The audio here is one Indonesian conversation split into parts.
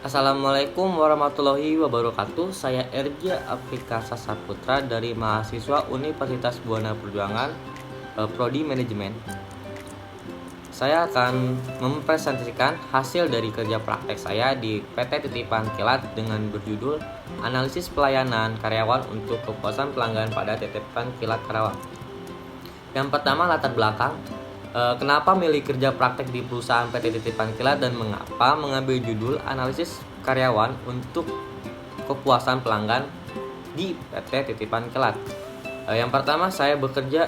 Assalamualaikum warahmatullahi wabarakatuh. Saya Erja Aplikasa Saputra dari mahasiswa Universitas Buana Perjuangan, Prodi Manajemen. Saya akan mempresentasikan hasil dari kerja praktek saya di PT Titipan Kilat dengan berjudul Analisis Pelayanan Karyawan untuk Kepuasan Pelanggan pada Titipan Kilat Karawang. Yang pertama, latar belakang. Kenapa milih kerja praktek di perusahaan PT Titipan Kilat dan mengapa mengambil judul analisis karyawan untuk kepuasan pelanggan di PT Titipan Kilat? Yang pertama, saya bekerja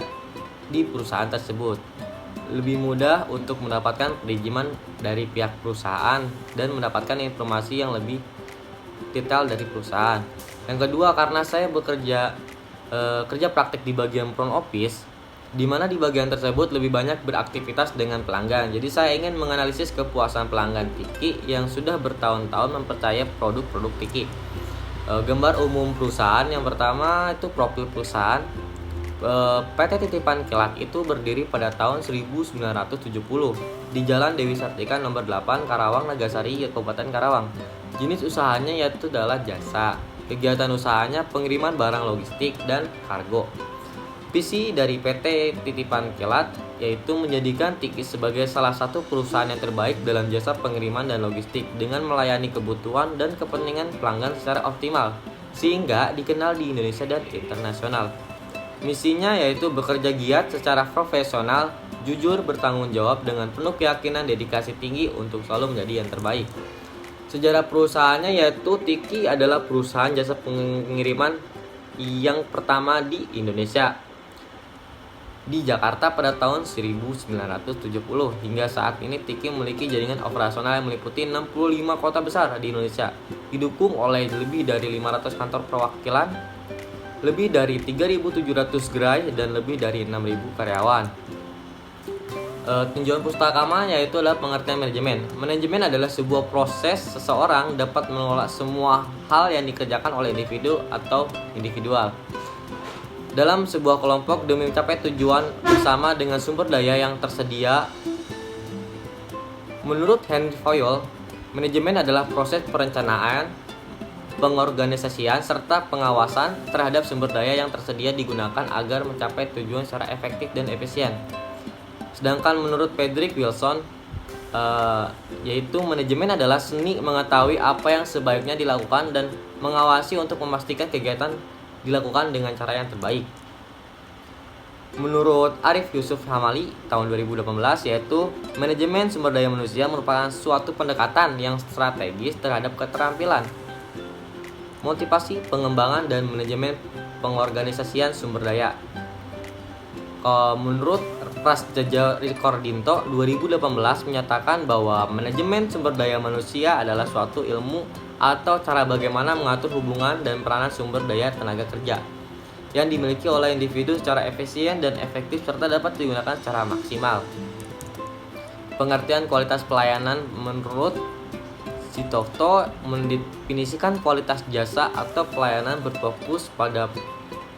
di perusahaan tersebut. Lebih mudah untuk mendapatkan perizinan dari pihak perusahaan dan mendapatkan informasi yang lebih detail dari perusahaan. Yang kedua, karena saya kerja praktek di bagian front office, di mana di bagian tersebut lebih banyak beraktivitas dengan pelanggan. Jadi saya ingin menganalisis kepuasan pelanggan Tiki yang sudah bertahun-tahun mempercayai produk-produk Tiki. Gambar umum perusahaan yang pertama itu profil perusahaan. PT Titipan Kilat itu berdiri pada tahun 1970 di Jalan Dewi Sartika nomor 8 Karawang, Nagasari, Kabupaten Karawang. Jenis usahanya yaitu adalah jasa. Kegiatan usahanya pengiriman barang logistik dan kargo. Visi dari PT Titipan Kilat yaitu menjadikan Tiki sebagai salah satu perusahaan yang terbaik dalam jasa pengiriman dan logistik dengan melayani kebutuhan dan kepentingan pelanggan secara optimal sehingga dikenal di Indonesia dan internasional. Misinya yaitu bekerja giat secara profesional, jujur, bertanggung jawab dengan penuh keyakinan dedikasi tinggi untuk selalu menjadi yang terbaik. Sejarah perusahaannya yaitu Tiki adalah perusahaan jasa pengiriman yang pertama di Indonesia, di Jakarta pada tahun 1970. Hingga saat ini Tiki memiliki jaringan operasional yang meliputi 65 kota besar di Indonesia, didukung oleh lebih dari 500 kantor perwakilan, lebih dari 3.700 gerai, dan lebih dari 6.000 karyawan. Tinjauan pustaka yaitu adalah pengertian manajemen. Manajemen adalah sebuah proses seseorang dapat mengelola semua hal yang dikerjakan oleh individu atau individual dalam sebuah kelompok demi mencapai tujuan bersama dengan sumber daya yang tersedia. Menurut Henry Fayol, manajemen adalah proses perencanaan, pengorganisasian, serta pengawasan terhadap sumber daya yang tersedia digunakan agar mencapai tujuan secara efektif dan efisien. Sedangkan menurut Frederick Wilson, yaitu manajemen adalah seni mengetahui apa yang sebaiknya dilakukan dan mengawasi untuk memastikan kegiatan dilakukan dengan cara yang terbaik. Menurut Arif Yusuf Hamali tahun 2018, yaitu manajemen sumber daya manusia merupakan suatu pendekatan yang strategis terhadap keterampilan, motivasi, pengembangan, dan manajemen pengorganisasian sumber daya. Menurut Prasetya Rikordinto 2018 menyatakan bahwa manajemen sumber daya manusia adalah suatu ilmu atau cara bagaimana mengatur hubungan dan peranan sumber daya tenaga kerja yang dimiliki oleh individu secara efisien dan efektif serta dapat digunakan secara maksimal. Pengertian kualitas pelayanan menurut Sitokto mendefinisikan kualitas jasa atau pelayanan berfokus pada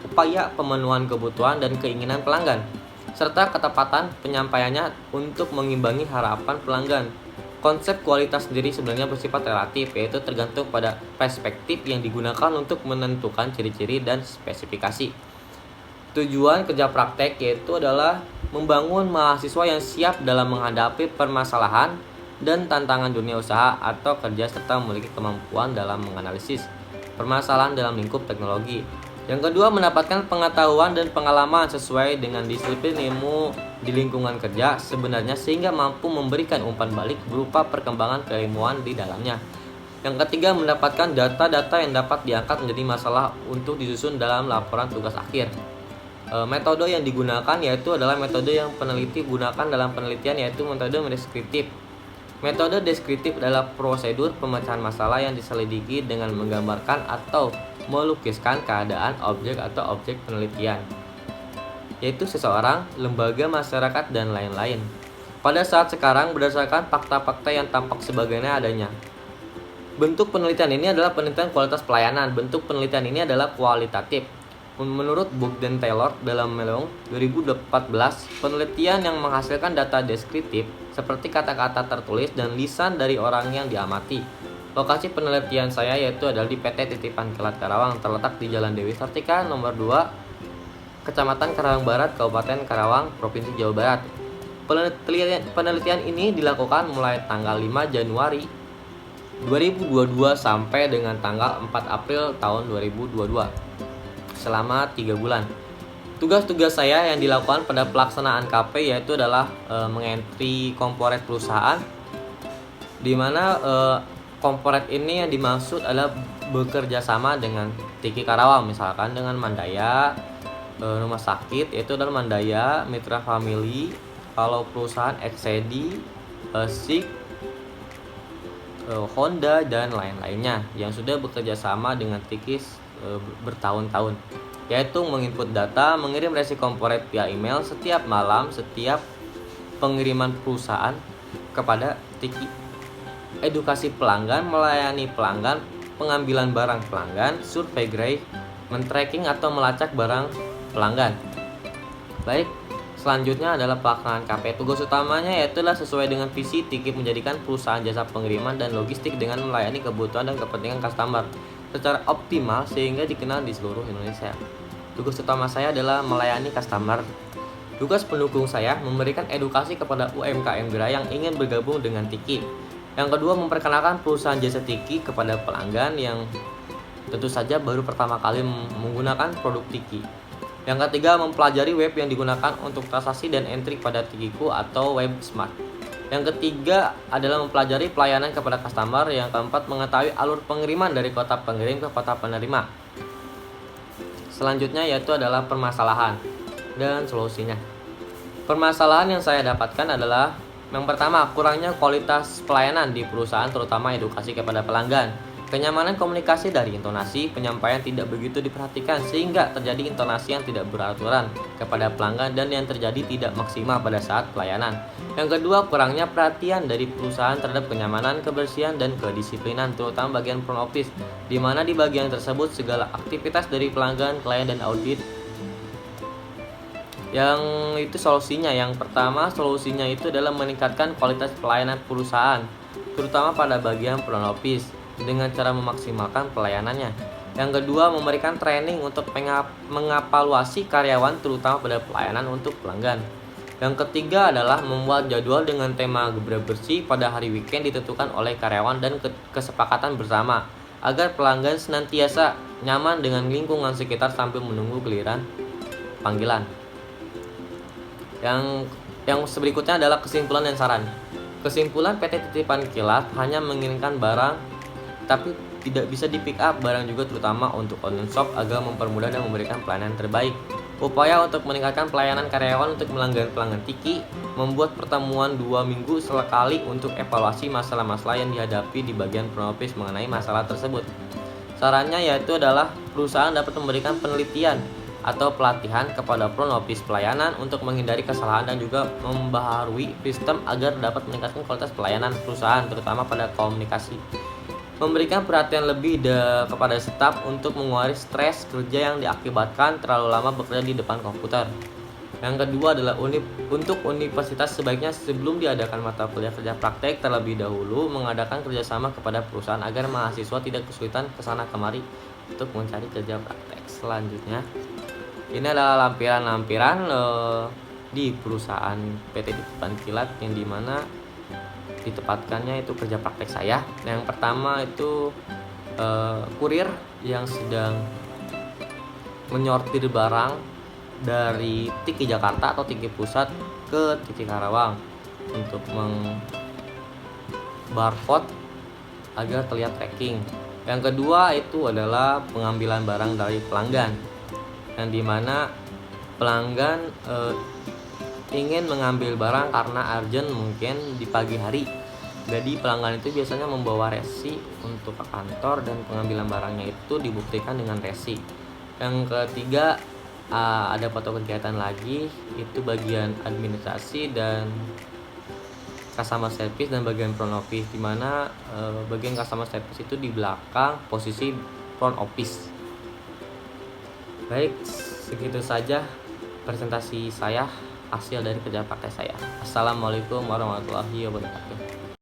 upaya pemenuhan kebutuhan dan keinginan pelanggan serta ketepatan penyampaiannya untuk mengimbangi harapan pelanggan. Konsep kualitas sendiri sebenarnya bersifat relatif, yaitu tergantung pada perspektif yang digunakan untuk menentukan ciri-ciri dan spesifikasi. Tujuan kerja praktek yaitu adalah membangun mahasiswa yang siap dalam menghadapi permasalahan dan tantangan dunia usaha atau kerja serta memiliki kemampuan dalam menganalisis permasalahan dalam lingkup teknologi. Yang kedua, mendapatkan pengetahuan dan pengalaman sesuai dengan disiplin ilmu di lingkungan kerja sebenarnya sehingga mampu memberikan umpan balik berupa perkembangan keilmuan di dalamnya. Yang ketiga, mendapatkan data-data yang dapat diangkat menjadi masalah untuk disusun dalam laporan tugas akhir. Metode yang digunakan yaitu adalah metode yang peneliti gunakan dalam penelitian, yaitu metode deskriptif. Metode deskriptif adalah prosedur pemecahan masalah yang diselidiki dengan menggambarkan atau melukiskan keadaan objek atau objek penelitian, yaitu seseorang, lembaga, masyarakat, dan lain-lain. Pada saat sekarang, berdasarkan fakta-fakta yang tampak sebagaimana adanya, bentuk penelitian ini adalah penelitian kualitas pelayanan. Bentuk penelitian ini adalah kualitatif. Menurut Bogdan Taylor dalam Melong 2014, penelitian yang menghasilkan data deskriptif seperti kata-kata tertulis dan lisan dari orang yang diamati Lokasi penelitian saya yaitu adalah di PT Titipan Kilat Karawang, terletak di Jalan Dewi Sartika nomor 2, Kecamatan Karawang Barat, Kabupaten Karawang, Provinsi Jawa Barat. Penelitian ini dilakukan mulai tanggal 5 Januari 2022 sampai dengan tanggal 4 April tahun 2022, selama 3 bulan. Tugas-tugas saya yang dilakukan pada pelaksanaan KP yaitu adalah mengentri komporet perusahaan, di mana komporet ini yang dimaksud adalah bekerja sama dengan Tiki Karawang, misalkan dengan Mandaya, rumah sakit yaitu adalah Mandaya, Mitra Family, kalau perusahaan XCD, SIK, Honda dan lain-lainnya yang sudah bekerja sama dengan Tiki bertahun-tahun, yaitu menginput data, mengirim resi komporet via email setiap malam, setiap pengiriman perusahaan kepada Tiki. Edukasi pelanggan, melayani pelanggan, pengambilan barang pelanggan, survei gerai, men-tracking atau melacak barang pelanggan. Baik, selanjutnya adalah pelaksanaan KP. Tugas utamanya yaitu sesuai dengan visi Tiki menjadikan perusahaan jasa pengiriman dan logistik dengan melayani kebutuhan dan kepentingan customer secara optimal sehingga dikenal di seluruh Indonesia. Tugas utama saya adalah melayani customer. Tugas pendukung saya memberikan edukasi kepada UMKM gerai yang ingin bergabung dengan Tiki. Yang kedua, memperkenalkan perusahaan jasa Tiki kepada pelanggan yang tentu saja baru pertama kali menggunakan produk Tiki. Yang ketiga, mempelajari web yang digunakan untuk transaksi dan entry pada Tikiku atau web smart. Yang ketiga adalah mempelajari pelayanan kepada customer. Yang keempat, mengetahui alur pengiriman dari kota pengirim ke kota penerima. Selanjutnya yaitu adalah permasalahan dan solusinya. Permasalahan yang saya dapatkan adalah yang pertama, kurangnya kualitas pelayanan di perusahaan, terutama edukasi kepada pelanggan. Kenyamanan komunikasi dari intonasi, penyampaian tidak begitu diperhatikan sehingga terjadi intonasi yang tidak beraturan kepada pelanggan dan yang terjadi tidak maksimal pada saat pelayanan. Yang kedua, kurangnya perhatian dari perusahaan terhadap kenyamanan, kebersihan, dan kedisiplinan, terutama bagian front office, di mana di bagian tersebut segala aktivitas dari pelanggan, klien, dan audit. Yang itu solusinya. Yang pertama, solusinya itu adalah meningkatkan kualitas pelayanan perusahaan, terutama pada bagian front office, dengan cara memaksimalkan pelayanannya. Yang kedua, memberikan training untuk mengevaluasi karyawan, terutama pada pelayanan untuk pelanggan. Yang ketiga adalah membuat jadwal dengan tema bersih pada hari weekend ditentukan oleh karyawan dan kesepakatan bersama, agar pelanggan senantiasa nyaman dengan lingkungan sekitar sambil menunggu giliran panggilan. Yang berikutnya adalah kesimpulan dan saran. Kesimpulan, PT Titipan Kilat hanya mengirimkan barang tapi tidak bisa di pick up barang juga, terutama untuk online shop, agar mempermudah dan memberikan pelayanan terbaik. Upaya untuk meningkatkan pelayanan karyawan untuk pelanggan Tiki, membuat pertemuan 2 minggu sekali untuk evaluasi masalah-masalah yang dihadapi di bagian front office mengenai masalah tersebut. Sarannya yaitu adalah perusahaan dapat memberikan penelitian atau pelatihan kepada front office pelayanan untuk menghindari kesalahan dan juga membaharui sistem agar dapat meningkatkan kualitas pelayanan perusahaan, terutama pada komunikasi. Memberikan perhatian lebih kepada staf untuk mengurangi stres kerja yang diakibatkan terlalu lama bekerja di depan komputer. Yang kedua adalah untuk universitas sebaiknya sebelum diadakan mata kuliah kerja praktek terlebih dahulu mengadakan kerjasama kepada perusahaan agar mahasiswa tidak kesulitan kesana kemari untuk mencari kerja praktek. Selanjutnya, ini adalah lampiran-lampiran di perusahaan PT Titipan Kilat yang dimana ditempatkannya itu kerja praktek saya. Yang pertama itu kurir yang sedang menyortir barang dari Tiki Jakarta atau Tiki Pusat ke Tiki Karawang untuk barcode agar terlihat tracking. Yang kedua itu adalah pengambilan barang dari pelanggan, yang dimana pelanggan ingin mengambil barang karena urgent mungkin di pagi hari. Jadi pelanggan itu biasanya membawa resi untuk ke kantor dan pengambilan barangnya itu dibuktikan dengan resi. Yang ketiga ada foto kegiatan lagi, itu bagian administrasi dan customer service dan bagian front office, dimana bagian customer service itu di belakang posisi front office. Baik, segitu saja presentasi saya hasil dari kerja praktek saya. Assalamualaikum warahmatullahi wabarakatuh.